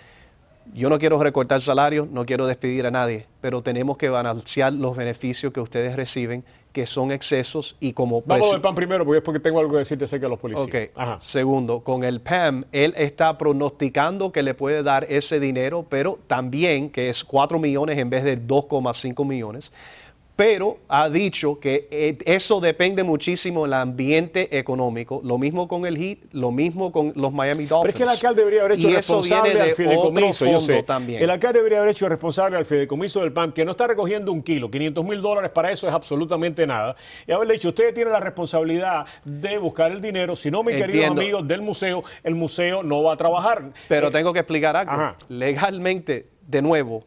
yo no quiero recortar salarios, no quiero despedir a nadie, pero tenemos que balancear los beneficios que ustedes reciben, que son excesos y como... Vamos al PAM primero, porque es porque tengo algo que decirte acerca de los policías. Okay. Segundo, con el PAM, él está pronosticando que le puede dar ese dinero, pero también que es 4 millones en vez de 2,5 millones. Pero ha dicho que eso depende muchísimo del ambiente económico. Lo mismo con el Heat, lo mismo con los Miami Dolphins. Pero es que el alcalde debería haber hecho responsable al fideicomiso, yo sé. También. El alcalde debería haber hecho responsable al fideicomiso del PAM, que no está recogiendo un kilo. $500,000 para eso es absolutamente nada. Y haberle dicho, ustedes tienen la responsabilidad de buscar el dinero. Si no, mis queridos amigos del museo, el museo no va a trabajar. Pero tengo que explicar algo. Legalmente, de nuevo,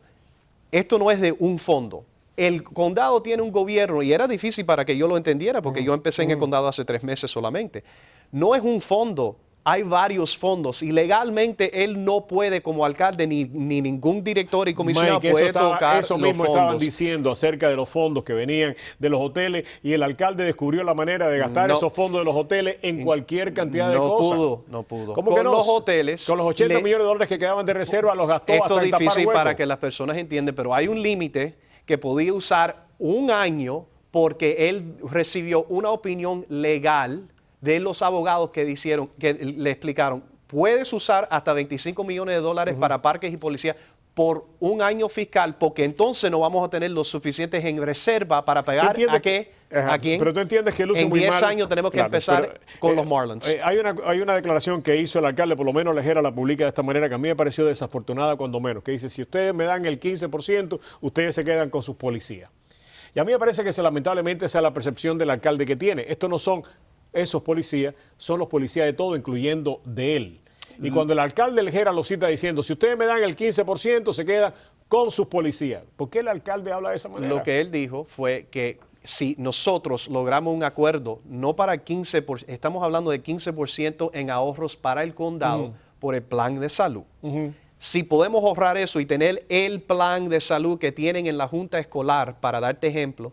esto no es de un fondo. El condado tiene un gobierno, y era difícil para que yo lo entendiera, porque yo empecé en el condado hace 3 meses solamente. No es un fondo, hay varios fondos, y legalmente él no puede, como alcalde, ni ningún director y comisionado puede tocar eso los mismo fondos. Estaban diciendo acerca de los fondos que venían de los hoteles, y el alcalde descubrió la manera de gastar esos fondos de los hoteles en cualquier cantidad de cosas. No pudo. ¿Cómo que no? Los hoteles... Con los $80 millones que quedaban de reserva los gastó esto hasta es difícil tapar para que las personas entiendan, pero hay un límite que podía usar un año porque él recibió una opinión legal de los abogados que le explicaron, puedes usar hasta $25 millones para parques y policías por un año fiscal, porque entonces no vamos a tener los suficientes en reserva para pagar a quién. Pero tú entiendes que él usa en muy 10 mal. años tenemos que empezar con los Marlins. Hay una declaración que hizo el alcalde, por lo menos Lejera la publica de esta manera, que a mí me pareció desafortunada cuando menos, que dice, si ustedes me dan el 15%, ustedes se quedan con sus policías. Y a mí me parece que lamentablemente esa es la percepción del alcalde que tiene. Estos no son esos policías, son los policías de todo, incluyendo de él. Y cuando el alcalde Lejera lo cita diciendo, si ustedes me dan el 15%, se quedan con sus policías. ¿Por qué el alcalde habla de esa manera? Lo que él dijo fue que si nosotros logramos un acuerdo, no para 15%, estamos hablando de 15% en ahorros para el condado por el plan de salud. Si podemos ahorrar eso y tener el plan de salud que tienen en la Junta Escolar, para darte ejemplo,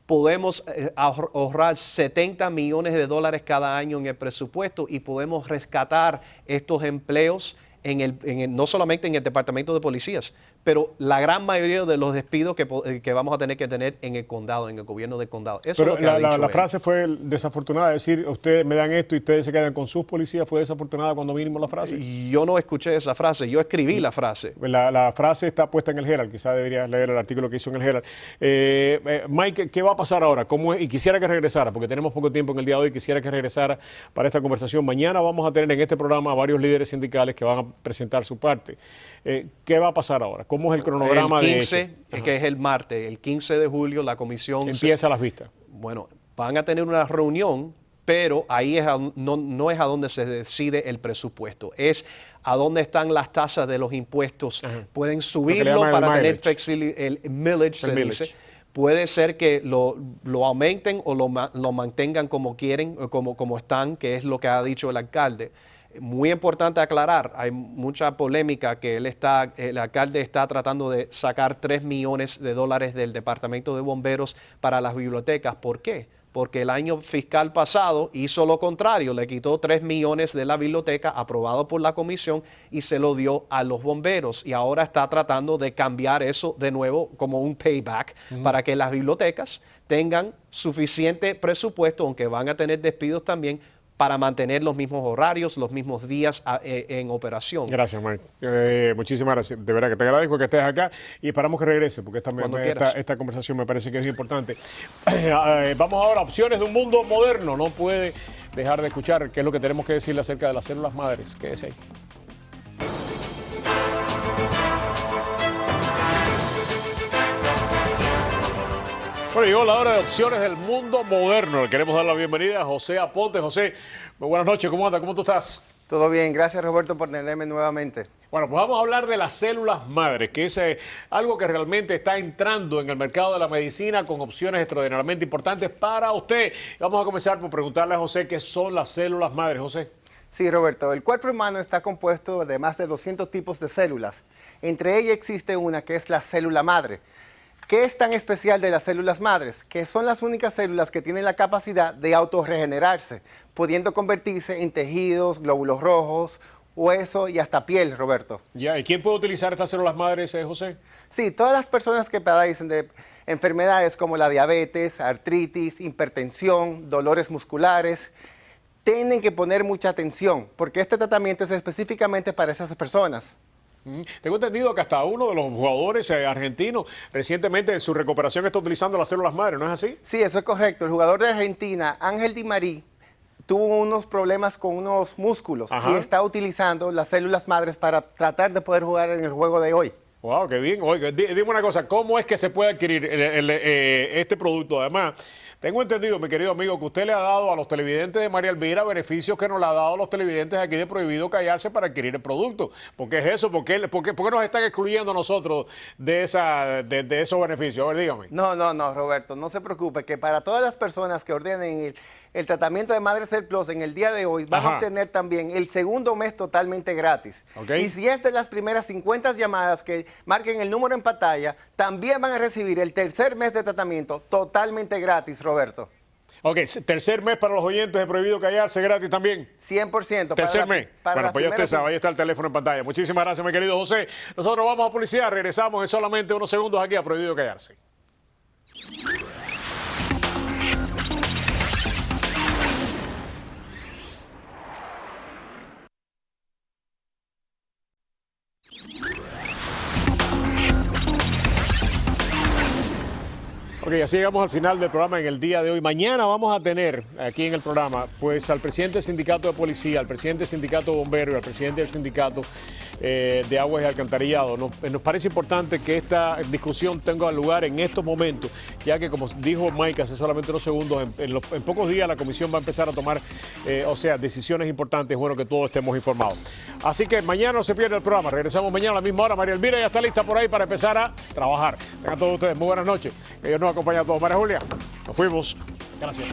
podemos ahorrar $70 millones cada año en el presupuesto y podemos rescatar estos empleos no solamente en el departamento de policías, pero la gran mayoría de los despidos que vamos a tener que tener en el condado, en el gobierno del condado. Eso pero es lo que la frase fue desafortunada, es decir, ustedes me dan esto y ustedes se quedan con sus policías. ¿Fue desafortunada cuando mínimo la frase? Yo no escuché esa frase, yo escribí la frase. La frase está puesta en el Herald, quizás deberías leer el artículo que hizo en el Herald. Mike, ¿qué va a pasar ahora? Y quisiera que regresara, porque tenemos poco tiempo en el día de hoy, quisiera que regresara para esta conversación. Mañana vamos a tener en este programa a varios líderes sindicales que van a presentar su parte. ¿Qué va a pasar ahora? ¿Cómo es el cronograma el 15, de esto? que es el martes, el 15 de julio la comisión... Empieza las vistas. Bueno, van a tener una reunión, pero ahí no es a donde se decide el presupuesto, es a dónde están las tasas de los impuestos. Pueden subirlo para tener el millage, dice. Puede ser que lo aumenten o lo mantengan como quieren, como están, que es lo que ha dicho el alcalde. Muy importante aclarar, hay mucha polémica que el alcalde está tratando de sacar $3 millones del Departamento de Bomberos para las bibliotecas. ¿Por qué? Porque el año fiscal pasado hizo lo contrario, le quitó $3 millones de la biblioteca aprobado por la comisión y se lo dio a los bomberos, y ahora está tratando de cambiar eso de nuevo como un payback para que las bibliotecas tengan suficiente presupuesto, aunque van a tener despidos también, para mantener los mismos horarios, los mismos días en operación. Gracias, Mike. Muchísimas gracias. De verdad que te agradezco que estés acá y esperamos que regrese, porque esta conversación me parece que es importante. Vamos ahora a opciones de un mundo moderno. No puede dejar de escuchar qué es lo que tenemos que decirle acerca de las células madres. Quédese ahí. Bueno, llegó la hora de opciones del mundo moderno. Le queremos dar la bienvenida a José Aponte. José, muy buenas noches. ¿Cómo anda? ¿Cómo tú estás? Todo bien. Gracias, Roberto, por tenerme nuevamente. Bueno, pues vamos a hablar de las células madres, que es algo que realmente está entrando en el mercado de la medicina con opciones extraordinariamente importantes para usted. Vamos a comenzar por preguntarle a José qué son las células madres. José. Sí, Roberto. El cuerpo humano está compuesto de más de 200 tipos de células. Entre ellas existe una que es la célula madre. ¿Qué es tan especial de las células madres? Que son las únicas células que tienen la capacidad de autorregenerarse, pudiendo convertirse en tejidos, glóbulos rojos, hueso y hasta piel, Roberto. Ya, ¿y quién puede utilizar estas células madres, José? Sí, todas las personas que padecen de enfermedades como la diabetes, artritis, hipertensión, dolores musculares, tienen que poner mucha atención, porque este tratamiento es específicamente para esas personas. Tengo entendido que hasta uno de los jugadores argentinos recientemente en su recuperación está utilizando las células madres, ¿no es así? Sí, eso es correcto. El jugador de Argentina, Ángel Di Marí, tuvo unos problemas con unos músculos y está utilizando las células madres para tratar de poder jugar en el juego de hoy. Wow, qué bien. Oiga, dime una cosa, ¿cómo es que se puede adquirir este producto? Además, tengo entendido, mi querido amigo, que usted le ha dado a los televidentes de María Elvira beneficios que no le ha dado a los televidentes aquí de Prohibido Callarse para adquirir el producto. ¿Por qué es eso? ¿Por qué nos están excluyendo a nosotros de esos beneficios? A ver, dígame. No, Roberto, no se preocupe, que para todas las personas que ordenen el tratamiento de Madrecell Plus en el día de hoy van a obtener también el segundo mes totalmente gratis. Y si es de las primeras 50 llamadas que marquen el número en pantalla, también van a recibir el tercer mes de tratamiento totalmente gratis, Roberto. Ok, tercer mes para los oyentes de Prohibido Callarse, gratis también. 100%. Tercer mes. Bueno, pues ya usted sabe, ahí está el teléfono en pantalla. Muchísimas gracias, mi querido José. Nosotros vamos a publicidad, regresamos en solamente unos segundos aquí a Prohibido Callarse. Ok, así llegamos al final del programa en el día de hoy. Mañana vamos a tener aquí en el programa pues al presidente del sindicato de policía, al presidente del sindicato de bomberos y al presidente del sindicato de aguas y alcantarillado. Nos parece importante que esta discusión tenga lugar en estos momentos, ya que como dijo Mike hace solamente unos segundos, en pocos días la comisión va a empezar a tomar decisiones importantes. Es bueno que todos estemos informados. Así que mañana no se pierda el programa. Regresamos mañana a la misma hora. María Elvira ya está lista por ahí para empezar a trabajar. Tengan todos ustedes muy buenas noches. Ellos nos acompañan a todos. María Julia, nos fuimos. Gracias.